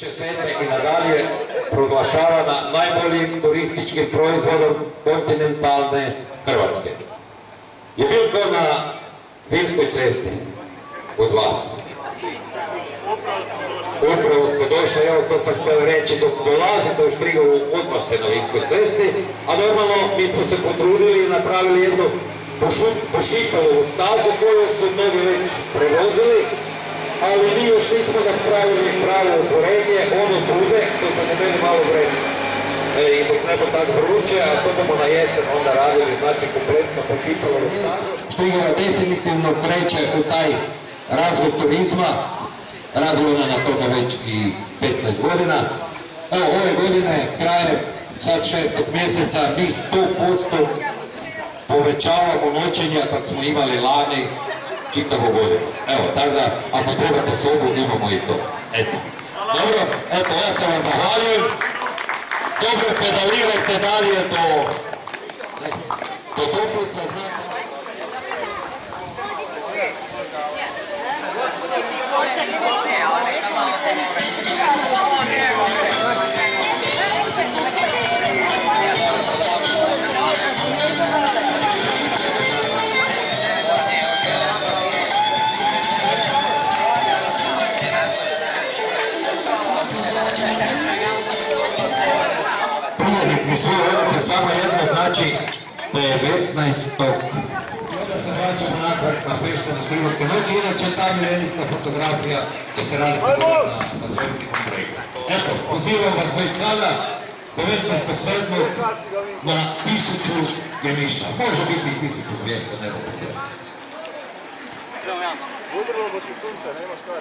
2007. i nadalje proglašavana najboljim turističkim proizvodom kontinentalne Hrvatske. Je bilo to na Vinskoj cesti od vas? Upravo ste došli, evo to sam htio reći, dok dolazite u Štrigovu odmah ste na Vinskoj cesti, a normalno mi smo se potrudili i napravili jednu pošipalovu stazu koju su mnogi već prevozili, ali mi još nismo napravili pravo otvorenje, ono bude, što sam ne meni malo vremena. I dok nebo tako vruće, a to bomo na jesen onda radili, znači kompletno pošipalovu stazu. Štrigova definitivno kreće u taj razvoj turizma, radi ona na tome već i 15 godina. Evo, ove godine, krajem sad 6. mjeseca, mi 100% povećavamo noćenja kad smo imali lani čitavu godinu. Evo, tako da, ako trebate sobu, imamo i to. Eto. Dobro, eto, ja se vam zahvaljujem. Dobro pedalirajte dalje do Toplica, znate. Prijavnik mi svi volite samo jedno, znači 19. Onda se vraćamo natrag na feštanu Štrigovske noći, inače tam je jedista fotografija da se radi na trenutnom projektu. Eto, pozivam vas već sada, 19.7. na 1000 gemišta. Može biti i 1200, ne znam potrebno. Udrlo bo ti sunce, nema šta.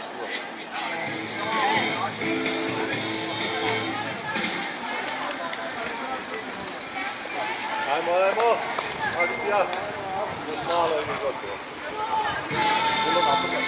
Ajmo, hajde ti ja. Još malo i mi gotovo. Bilo naputak.